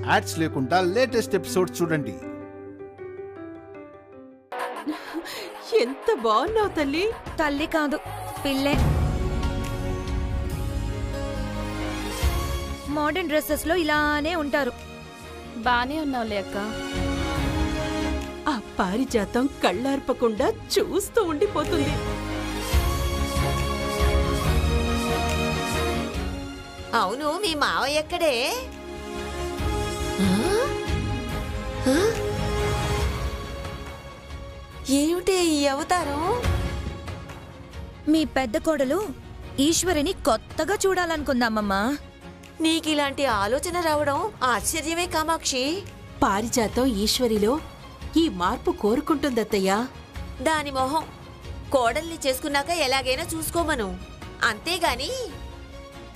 Ads లేకుండా latest episodes చూడండి. ఎంత బాగున్నావు తల్లి. తల్లి కాదు, పిల్లే. మోడర్న్ డ్రెస్సెస్ లో ఇలానే ఉంటారు. బానే ఉన్నావులే అక్క. ఆ పారిజాతం కళ్ళార్పకుండా చూస్తూ ఉండిపోతుంది. అవును, మీ మావయ్య ఎక్కడే? ఏమిటే ఈ అవతారం? మీ పెద్ద కోడలు ఈశ్వరిని కొత్తగా చూడాలనుకుందామమ్మా. నీకిలాంటి ఆలోచన రావడం ఆశ్చర్యమే కామాక్షి. పారిజాతం ఈశ్వరిలో ఈ మార్పు కోరుకుంటుందత్తయ్యా. దాని మొహం కోడల్ని చేసుకున్నాక ఎలాగైనా చూసుకోమను. అంతేగాని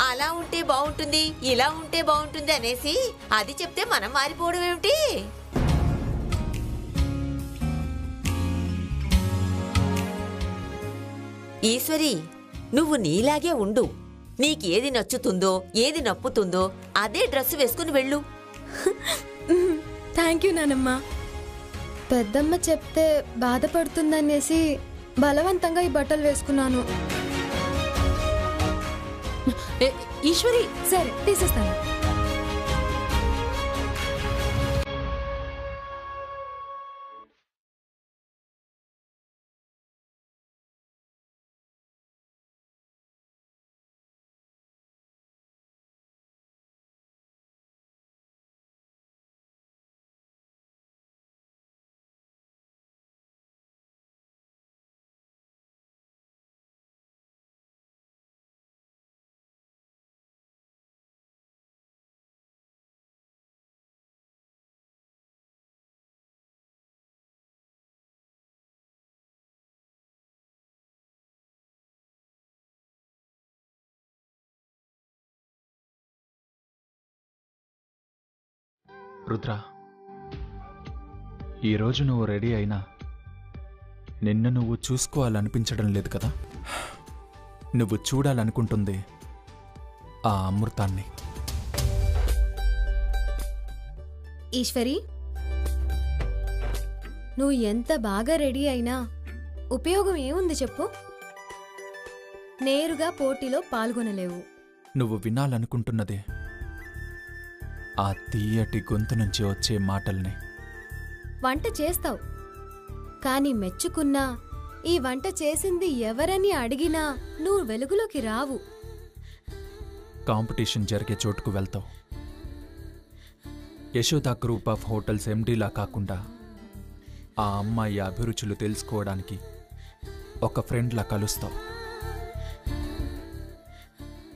అలా ఉంటే బాగుంటుంది, ఇలా ఉంటే బాగుంటుంది అనేసి అది చెప్తే మనం మారిపోవడం ఏమిటి? ఈశ్వరి, నువ్వు నీలాగే ఉండు. నీకేది నచ్చుతుందో ఏది నప్పుతుందో అదే డ్రెస్ వేసుకుని వెళ్ళు. థ్యాంక్ యూ నానమ్మ. పెద్దమ్మ చెప్తే బాధపడుతుందనేసి బలవంతంగా ఈ బట్టలు వేసుకున్నాను. ఈశ్వరి, సరే తీసేస్తాను. రుద్ర, ఈరోజు నువ్వు రెడీ అయినా నిన్ను నువ్వు చూసుకోవాలనిపించడం లేదు కదా. నువ్వు చూడాలనుకుంటుంది ఆ అమృతాన్ని. ఈశ్వరి, నువ్వు ఎంత బాగా రెడీ అయినా ఉపయోగం ఏముంది చెప్పు? నేరుగా పోటీలో పాల్గొనలేవు. నువ్వు వినాలనుకుంటున్నదే ఆ తీయటి గొంతు నుంచి వచ్చే మాటల్ని. వంట చేస్తావు, కానీ మెచ్చుకున్నా ఈ వంట చేసింది ఎవరని అడిగినా నువ్వు వెలుగులోకి రావు. కాంపిటీషన్ జరిగే చోటుకు వెళ్తావు. యశోద గ్రూప్ ఆఫ్ హోటల్స్ ఎండీలా కాకుండా ఆ అమ్మాయి అభిరుచులు తెలుసుకోవడానికి ఒక ఫ్రెండ్లా కలుస్తావు.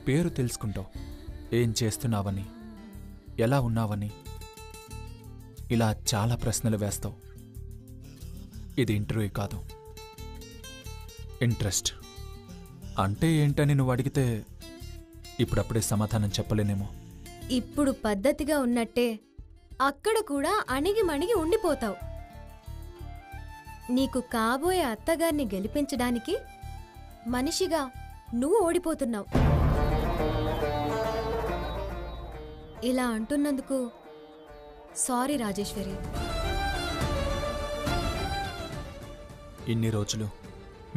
పేరు తెలుసుకుంటావు, ఏం చేస్తున్నావని, ఎలా ఉన్నావని, ఇలా చాలా ప్రశ్నలు వేస్తావు. ఇది ఇంటర్వ్యూ కాదు, ఇంట్రెస్ట్. అంటే ఏంటని నువ్వు అడిగితే ఇప్పుడప్పుడే సమాధానం చెప్పలేనేమో. ఇప్పుడు పద్ధతిగా ఉన్నట్టే అక్కడ కూడా అణిగి మణిగి ఉండిపోతావు. నీకు కాబోయే అత్తగారిని గెలిపించడానికి మనిషిగా నువ్వు ఓడిపోతున్నావు. ఇలా అంటున్నందుకు సారీ రాజేశ్వరి. ఇన్ని రోజులు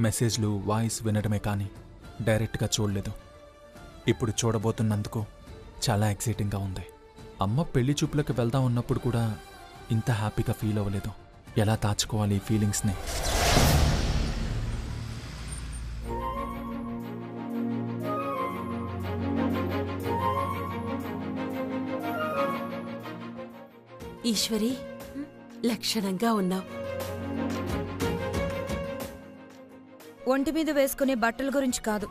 మెసేజ్లు, వాయిస్ వినడమే కానీ డైరెక్ట్గా చూడలేదు. ఇప్పుడు చూడబోతున్నందుకు చాలా ఎక్సైటింగ్గా ఉంది. అమ్మ పెళ్లి చూపులకు వెళ్దాం ఉన్నప్పుడు కూడా ఇంత హ్యాపీగా ఫీల్ అవ్వలేదు. ఎలా దాచుకోవాలి ఈ ఫీలింగ్స్ని? ఈశ్వరి, లక్షణంగా ఉన్నావు. ఒంటి మీద వేసుకునే బట్టల గురించి కాదు,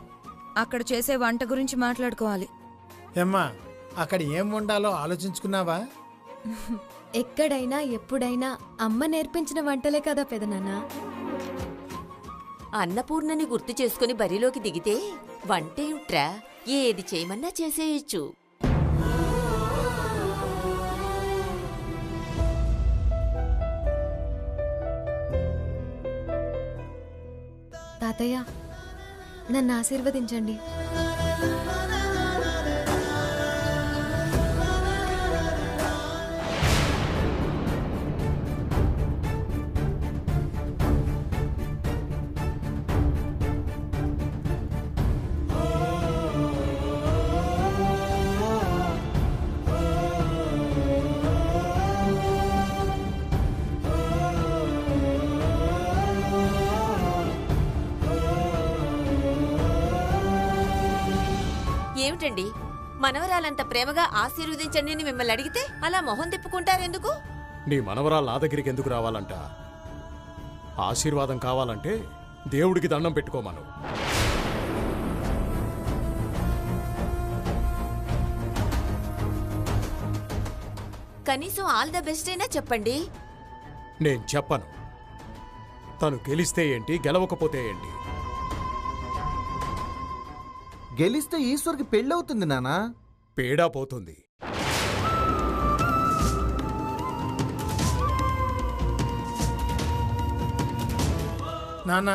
అక్కడ చేసే వంట గురించి మాట్లాడుకోవాలి. ఏమ్మా, అక్కడ ఏం వండాలో ఆలోచించుకున్నావా? ఎక్కడైనా ఎప్పుడైనా అమ్మ నేర్పించిన వంటలే కదా పెదనాన్న. అన్నపూర్ణని గుర్తు చేసుకుని బరిలోకి దిగితే వంటేమిట్రా, ఏది చేయమన్నా చేసేయచ్చు. తాతయ్య, నన్ను ఆశీర్వదించండి. ఏమిటండి, మనవరాలంత ప్రేమగా ఆశీర్వదించండి అని మిమ్మల్ని అడిగితే అలా మొహం తిప్పుకుంటారెందుకు? నీ మనవరాలు నా దగ్గరికి ఎందుకు రావాలంట? ఆశీర్వాదం కావాలంటే దేవుడికి దండం పెట్టుకోమను. కనీసం ఆల్ ద బెస్ట్ అయినా చెప్పండి. నేను చెప్పను. తను గెలిస్తే ఏంటి, గెలవకపోతే ఏంటి? గెలిస్తే ఈశ్వర్కి పెళ్ళవుతుంది నానా. పేడా పోతుంది. నాన్న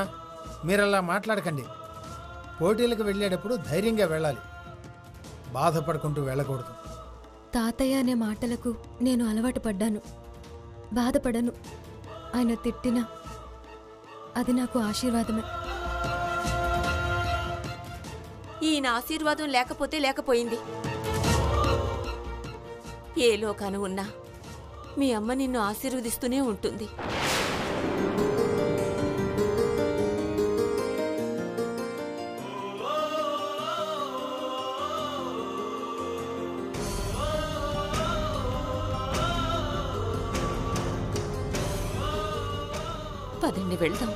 మీరలా మాట్లాడకండి. పోటీలకు వెళ్ళేటప్పుడు ధైర్యంగా వెళ్ళాలి, బాధపడుకుంటూ వెళ్ళకూడదు. తాతయ్య అనే మాటలకు నేను అలవాటు పడ్డాను. బాధపడను. ఆయన తిట్టినా అది నాకు ఆశీర్వాదమే. ఈయన ఆశీర్వాదం లేకపోతే లేకపోయింది. ఏ లోకాన ఉన్నా మీ అమ్మ నిన్ను ఆశీర్వదిస్తూనే ఉంటుంది. పదండి వెళ్దాం.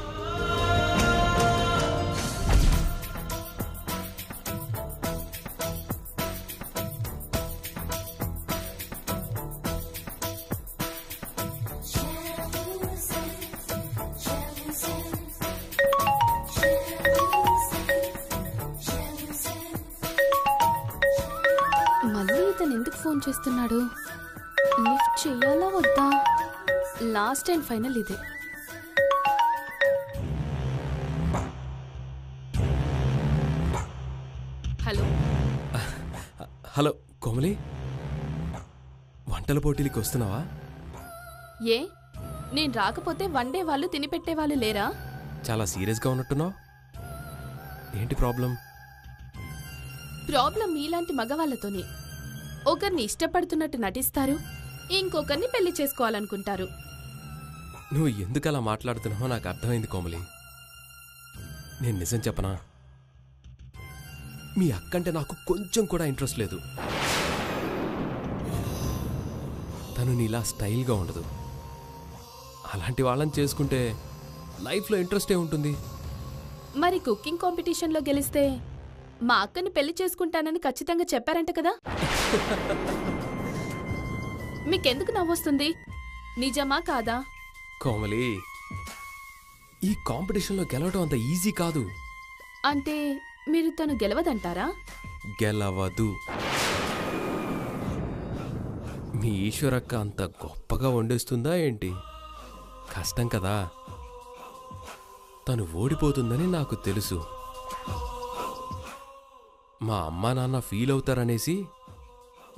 మళ్ళీ ఇతను ఎందుకు ఫోన్ చేస్తున్నాడు? లిఫ్ట్ చేయాలా వద్దా? లాస్ట్ అండ్ ఫైనల్ ఇదే. హలో హలో కోమలి, వంటల పోటీలకి వస్తున్నావా? ఏ నేను రాకపోతే వన్డే వాళ్ళు తినిపెట్టేవాళ్ళు లేరా? చాలా సీరియస్గా ఉన్నట్టున్నావు. ఏంటి ప్రాబ్లం? ప్రాబ్లం మీలాంటి మగవాళ్లతోనే. ఒకరిని ఇష్టపడుతున్నట్టు నటిస్తారు, ఇంకొకరిని పెళ్లి చేసుకోవాలనుకుంటారు. నువ్వు ఎందుకు అలా మాట్లాడుతున్నావో నాకు అర్థమైంది కోమలి. నేను నిజం చెప్పనా, మీ అక్కంటే నాకు కొంచెం కూడా ఇంట్రెస్ట్ లేదు. తను నీలా స్టైల్గా ఉండదు. అలాంటి వాళ్ళని చేసుకుంటే లైఫ్లో ఇంట్రెస్టే ఉంటుంది. మరి కుకింగ్ కాంపిటీషన్లో గెలిస్తే మా అక్కని పెళ్లి చేసుకుంటానని ఖచ్చితంగా చెప్పారంట కదా? మీకెందుకు నవ్వొస్తుంది? నిజమా కాదా? కోమలి, ఈ కాంపిటీషన్లో గెలవడం అంత ఈజీ కాదు. అంటే మీరు తను గెలవదంటారా? గెలవదు. మీ ఈశ్వరక్క అంత గొప్పగా వండేస్తుందా ఏంటి? కష్టం కదా. తను ఓడిపోతుందని నాకు తెలుసు. మా అమ్మా నాన్న ఫీల్ అవుతారనేసి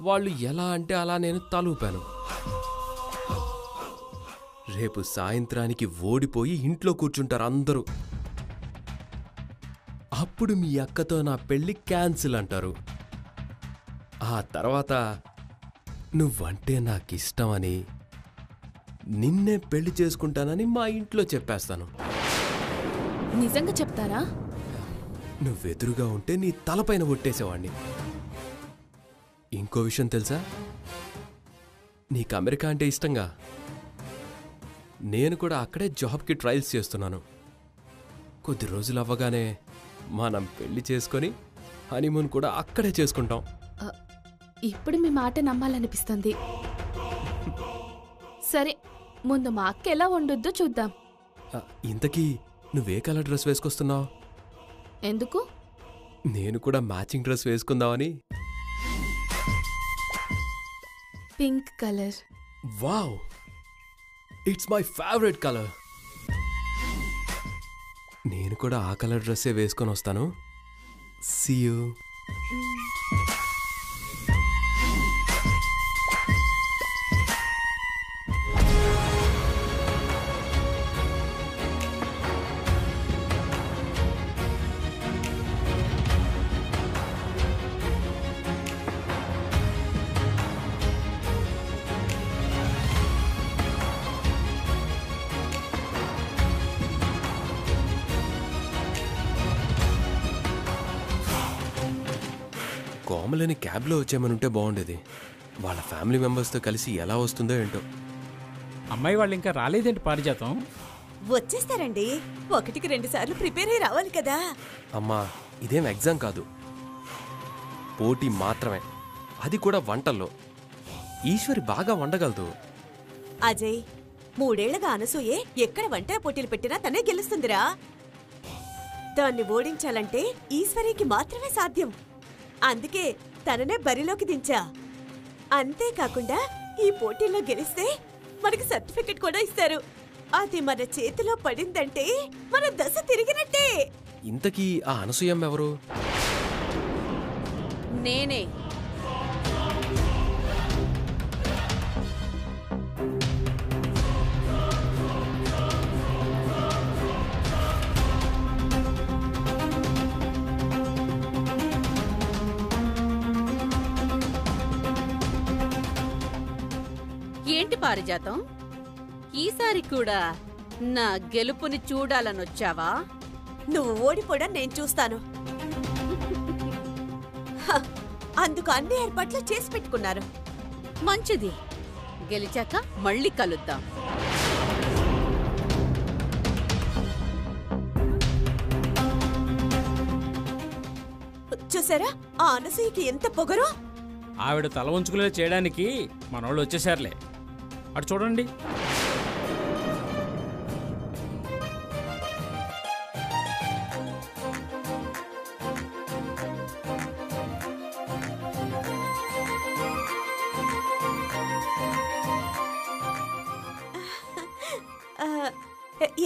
వాళ్ళు ఎలా అంటే అలా నేను తలూపాను. రేపు సాయంత్రానికి ఓడిపోయి ఇంట్లో కూర్చుంటారు అందరూ. అప్పుడు మీ అక్కతో నా పెళ్లి క్యాన్సిల్ అంటారు. ఆ తర్వాత నువ్వంటే నాకిష్టమని, నిన్నే పెళ్లి చేసుకుంటానని మా ఇంట్లో చెప్పేస్తాను. నిజంగా చెప్తారా? నువ్వెదురుగా ఉంటే నీ తలపైన ఒట్టేసేవాణ్ణి. ఇంకో విషయం తెలుసా? నీకు అమెరికా అంటే ఇష్టంగా. నేను కూడా అక్కడే జాబ్కి ట్రయల్స్ చేస్తున్నాను. కొద్ది రోజులు అవ్వగానే మనం పెళ్లి చేసుకొని హనీమూన్ కూడా అక్కడే చేసుకుంటాం. ఇప్పుడు మీ మాట నమ్మాలనిపిస్తుంది. సరే, ముందు మా అక్క ఎలా వండుద్దో చూద్దాం. ఇంతకీ నువ్వే కలర్ డ్రెస్ వేసుకొస్తున్నావు? ఎందుకు? నేను కూడా మ్యాచింగ్ డ్రెస్ వేసుకుందామని. Pink colour. Wow, it's my favourite colour. నేను కూడా ఆ కలర్ డ్రెస్సే వేసుకొని వస్తాను. See you. కోమలని క్యాబ్లో వచ్చేమని ఉంటే బాగుండేది. వాళ్ళ ఫ్యామిలీ మెంబర్స్తో కలిసి ఎలా వస్తుందో ఏంటో. అమ్మాయి వాళ్ళు ఇంకా రాలేదేంటి పారిజాతం? వచ్చేస్తారండి. 1కి 2 సార్లు ప్రిపేర్ అయి రావాలి కదా. అమ్మా, ఇదేం ఎగ్జామ్ కాదు, పోటీ మాత్రమే. అది కూడా వంటల్లో. ఈశ్వరి బాగా వండగలదు. అజయ్, 3 ఏళ్లగా అనసూయే ఎక్కడ వంటల పోటీలు పెట్టినా తనే గెలుస్తుందిరా. దాన్ని ఓడించాలంటే ఈశ్వరికి మాత్రమే సాధ్యం. అందుకే తననే బరిలోకి దించా. అంతేకాకుండా ఈ పోటీల్లో గెలిస్తే మనకి సర్టిఫికెట్ కూడా ఇస్తారు. అది మన చేతిలో పడిందంటే మన దశ తిరిగినట్టే. ఇంతకీ ఆ అనసూయమ్మ ఎవరు? నేనే. ఏంటి పారిజాతం, ఈసారి కూడా నా గెలుపుని చూడాలనొచ్చావా? నువ్వు ఓడిపోవడం నేను చూస్తాను. హ, అందుకు అన్ని ఏర్పాట్లు చేసి పెట్టుకున్నారు. మంచిది, గెలిచాక మళ్ళీ కలుద్దాం. చూసారా ఆ అనసూయకి ఎంత పొగరో? ఆవిడ తల ఉంచుకునే చేయడానికి మనోళ్ళు వచ్చేసారులే. అటు చూడండి.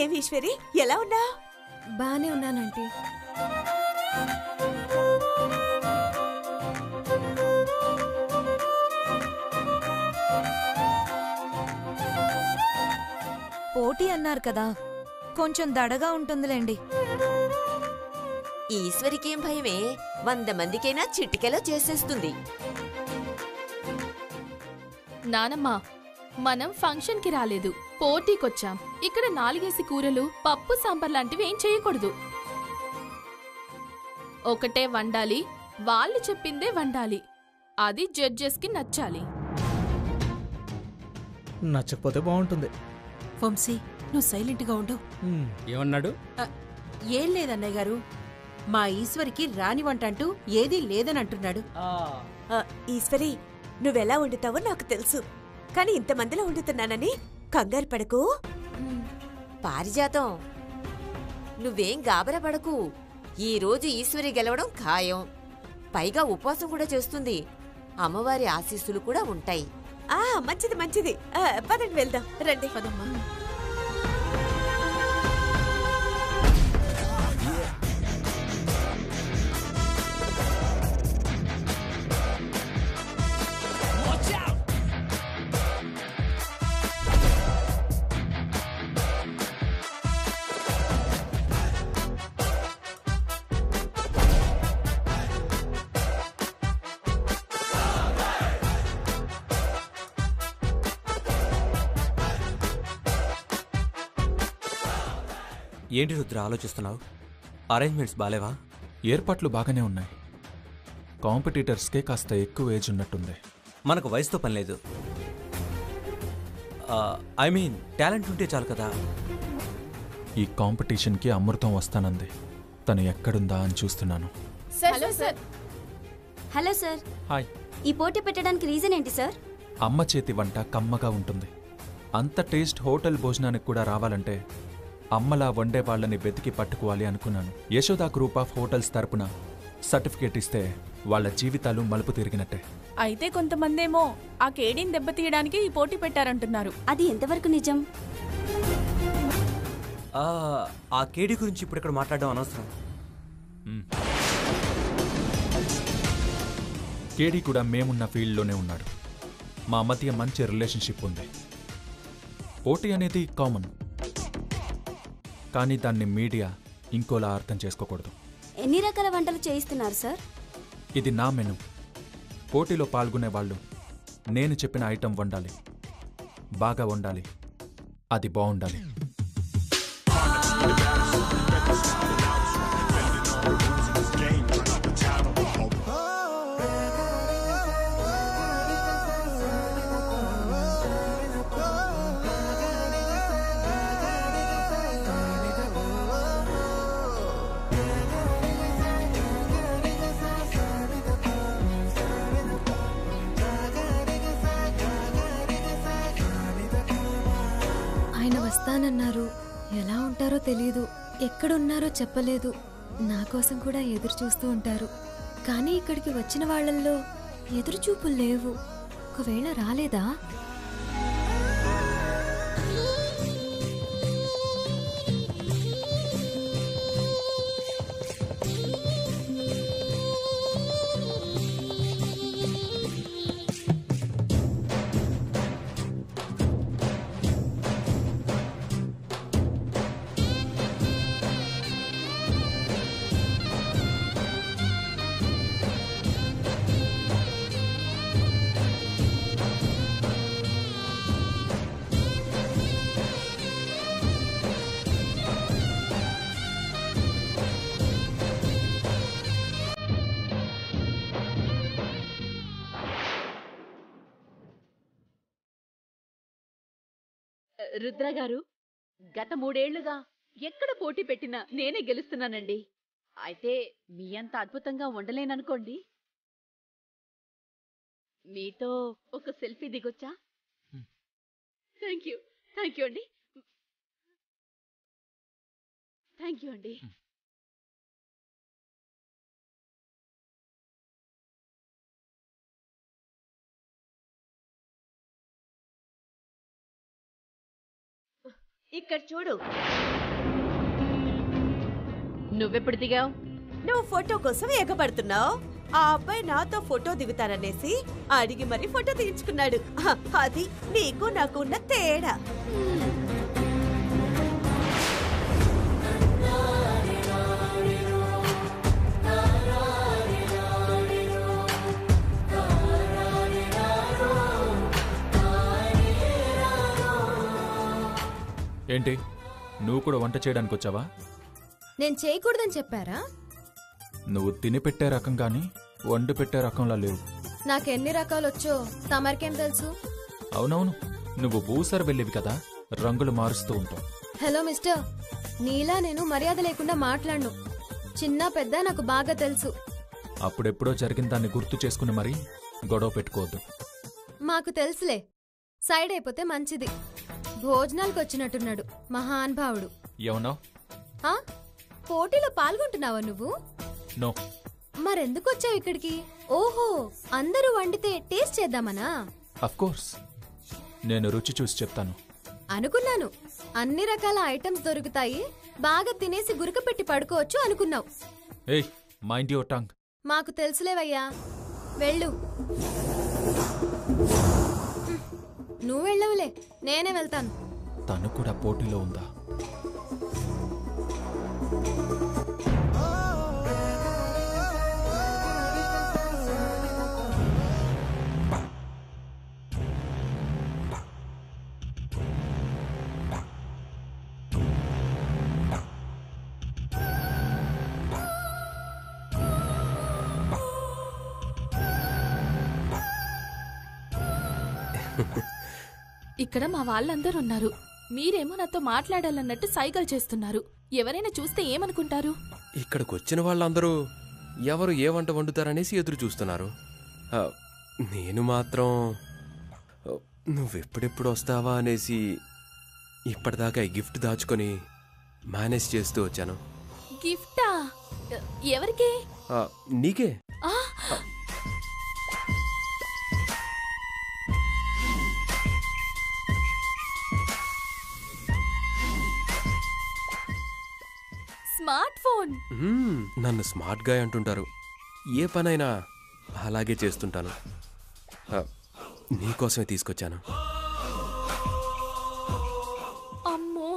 ఏం ఈశ్వరి, ఎలా ఉన్నా? బానే ఉన్నానంటీ. పోటీ అన్నారు కదా, కొంచెం దడగా ఉంటుందిలేండి. ఈశ్వరికేం భయమే, 100 మందికైనా చిటికెలో చేసేస్తుంది. నానమ్మా, మనం ఫంక్షన్కి రాలేదు, పోటీకొచ్చాం. ఇక్కడ 4 కూరలు, పప్పు, సాంబార్ లాంటివి ఏం చేయకూడదు. ఒకటే వండాలి, వాళ్ళు చెప్పిందే వండాలి. అది జడ్జెస్కి నచ్చాలి. నచ్చకపోతే బాగుంటుంది. వంశీ, నువ్వు సైలెంట్గా ఉండు. ఏమన్నాడు? ఏం లేదన్నయ్య గారు, మా ఈశ్వరికి రాని వంట అంటూ ఏదీ లేదని అంటున్నాడు. ఈశ్వరి, నువ్వెలా వండుతావో నాకు తెలుసు, కానీ ఇంతమందిలో వండుతున్నానని కంగారు పడకు. పారిజాతం, నువ్వేం గాబరా పడకు. ఈ రోజు ఈశ్వరి గెలవడం ఖాయం. పైగా ఉపవాసం కూడా చేస్తుంది. అమ్మవారి ఆశీస్సులు కూడా ఉంటాయి. మంచిది మంచిది. పదండి వెళ్దాం, రండి. పదమ్మా. ఏంటి రుద్ర ఆలోచిస్తున్నావు? అరేంజ్మెంట్స్ బాలేవా? ఏర్పాట్లు బాగానే ఉన్నాయి. కాంపిటీటర్స్కే కాస్త ఎక్కువ ఏజ్ ఉన్నట్టుంది. మనకు వయసుతో పని లేదు. ఐ మీన్ టాలెంట్ ఉంటే చాలు కదా. ఈ కాంపిటీషన్కి అమృతం వస్తానంది. తను ఎక్కడుందా అని చూస్తున్నాను. Hello sir. Hello sir. Hi. ఈ పోటీ పెట్టడానికి రీజన్ ఏంటి సార్? అమ్మ చేతి వంట కమ్మగా ఉంటుంది. అంత టేస్ట్ హోటల్ భోజనానికి కూడా రావాలంటే అమ్మలా వండే వాళ్ళని వెతికి పట్టుకోవాలి అనుకున్నాను. యశోదా గ్రూప్ ఆఫ్ హోటల్స్ తరపున సర్టిఫికేట్ ఇస్తే వాళ్ళ జీవితాలు మలుపు తిరిగినట్టే. అయితే కొంతమందేమో ఆ కేడీని దెబ్బతీయడానికి ఈ పోటీ పెట్టారంటున్నారు. అది ఎంతవరకు నిజం? ఆ కేడీ గురించి ఇప్పుడు ఇక్కడ మాట్లాడడం అనవసరం. కేడీ కూడా మేమున్న ఫీల్డ్లోనే ఉన్నాడు. మా మధ్య మంచి రిలేషన్షిప్ ఉంది. పోటీ అనేది కామన్, కానీ దాన్ని మీడియా ఇంకోలా అర్థం చేసుకోకూడదు. ఎన్ని రకాల వంటలు చేయిస్తున్నారు సార్? ఇది నా మెను. పోటీలో పాల్గొనే వాళ్ళు నేను చెప్పిన ఐటెం వండాలి, బాగా వండాలి, అది బాగుండాలి. వస్తానన్నారు. ఎలా ఉంటారో తెలీదు, ఎక్కడున్నారో చెప్పలేదు. నా కోసం కూడా ఎదురు చూస్తూ ఉంటారు. కానీ ఇక్కడికి వచ్చిన వాళ్ళల్లో ఎదురుచూపులు లేవు. ఒకవేళ రాలేదా? రుద్ర గారు, గత 3 ఏళ్లుగా ఎక్కడ పోటీ పెట్టినా నేనే గెలుస్తున్నానండి. అయితే మీ అంత అద్భుతంగా ఉండలేననుకోండి. మీతో ఒక సెల్ఫీ దిగొచ్చా? థ్యాంక్ యూ అండి. థ్యాంక్ యూ అండి. ఇక్కడ చూడు. నువ్వెప్పుడు దిగావు? నువ్వు ఫోటో కోసం ఎగబడుతున్నావు. ఆ అబ్బాయి నాతో ఫోటో దిగుతారనేసి అడిగి మరీ ఫోటో తీయించుకున్నాడు. అది నీకు నాకు ఉన్న తేడా. ఏంటి, నువ్వు కూడా వంట చేయడానికి వచ్చావా? నేను చేయకూడదని చెప్పారా? నువ్వు తిని పెట్టే రకం కానీ వండి పెట్టే రకంలా లేవు. నాకెన్ని రకాలు వచ్చో తమరికేం తెలుసు? అవునవును, నువ్వు భూసర వెళ్ళేవి కదా, రంగులు మారుస్తూ ఉంటావు. హలో మిస్టర్, నీలా నేను మర్యాద లేకుండా మాట్లాడను. చిన్న పెద్ద నాకు బాగా తెలుసు. అప్పుడెప్పుడో జరిగిన దాన్ని గుర్తు చేసుకుని మరీ గొడవ పెట్టుకోవద్దు. మాకు తెలుసులే, సైడ్ అయిపోతే మంచిది. భోజనాలకు వచ్చినట్టున్నాడు మహానుభావుడు. ఏమన్నావు? పోటీలో పాల్గొంటున్నావా నువ్వు? నో. మరెందుకు వచ్చావు ఇక్కడికి? ఓహో, అందరూ వండితే టేస్ట్ చేద్దామనా? అఫ్కోర్స్, నేను రుచి చూసి చెప్తాను అనుకున్నాను. అన్ని రకాల ఐటమ్స్ దొరుకుతాయి, బాగా తినేసి గురక పెట్టి పడుకోవచ్చు అనుకున్నావు. ఏయ్, మైండ్ యువర్ టంగ్. మాకు తెలుసులేవయ్యా, వెళ్ళు. నువ్వు వెళ్ళవులే, నేనే వెళ్తాను. తను కూడా పోటీలో ఉందా? ఇక్కడ మా వాళ్ళందరూ ఉన్నారు. మీరేమో నాతో మాట్లాడాలన్నట్టు సైగలు చేస్తున్నారు. ఎవరైనా చూస్తే ఏమనుకుంటారు? ఇక్కడికి వచ్చిన వాళ్ళందరూ ఎవరు ఏ వంట వండుతారనేసి ఎదురు చూస్తున్నారు. నేను మాత్రం నువ్వెప్పుడెప్పుడు వస్తావా అనేసి ఇప్పటిదాకా ఈ గిఫ్ట్ దాచుకొని మేనేజ్ చేస్తూ వచ్చాను. గిఫ్టా? ఎవరికి? నీకే. Smart phone. నన్ను స్మార్ట్ గాయ్ అంటుంటారు. ఏ పనైనా అలాగే చేస్తుంటాను. నీకోసమే తీసుకొచ్చాను. అమ్మో,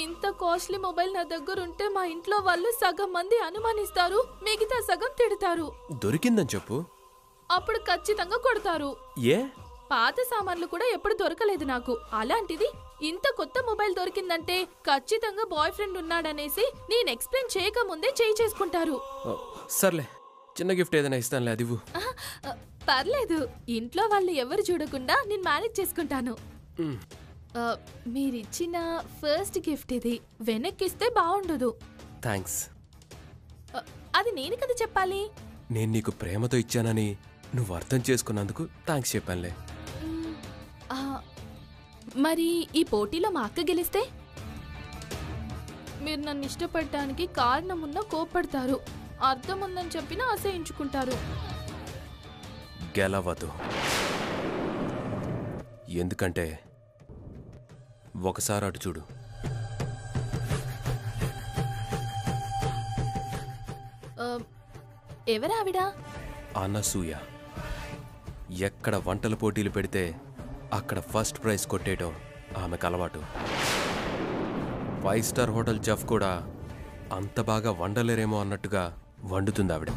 ఇంత కాస్ట్లీ మొబైల్ నా దగ్గర ఉంటే మా ఇంట్లో వాళ్ళు సగం మంది అనుమానిస్తారు, మిగతా సగం తిడతారు. దొరికిందని చెప్పు. అప్పుడు ఖచ్చితంగా కొడతారు. ఏ? పాత సామాన్లు కూడా ఎప్పుడు దొరకలేదు నాకు. అలాంటిది ఇంత కొత్త మొబైల్ దొరికిందంటే ఖచ్చితంగా బాయ్ ఫ్రెండ్ ఉన్నాడనేసి నేను ఎక్స్ప్లెయిన్ చేయకముందే చేయి చేసుకుంటారు. సర్లే, చిన్న గిఫ్ట్ ఏదైనా ఇస్తానులే, అది ఇవ్వు. పర్లేదు, ఇంట్లో వాళ్ళు ఎవరు చూడకుండా నేను మేనేజ్ చేసుకుంటాను. మీరిచ్చిన ఫస్ట్ గిఫ్ట్ ఇది. వెనక్కిస్తే బాగుండదు. థ్యాంక్స్. అది నేను కదా చెప్పాలి. నేను నీకు ప్రేమతో ఇచ్చానని నువ్వు అర్థం చేసుకున్నందుకు థ్యాంక్స్ చెప్పానులే. మరి ఈ పోటీలో మా అక్క గెలిస్తే మీరు నన్ను ఇష్టపడటానికి కారణం ఉన్న కోప్పడతారు, అర్థం ఉందని చెప్పినా అసహించుకుంటారు. గెలవదు. ఎందుకంటే ఒకసారి అటు చూడు. ఎవరావిడ? అనసూయ. ఎక్కడ వంటల పోటీలు పెడితే అక్కడ ఫస్ట్ ప్రైజ్ కొట్టేయటం ఆమెకు అలవాటు. 5 స్టార్ హోటల్ చెఫ్ కూడా అంత బాగా వండలేరేమో అన్నట్టుగా వండుతుంది ఆవిడ.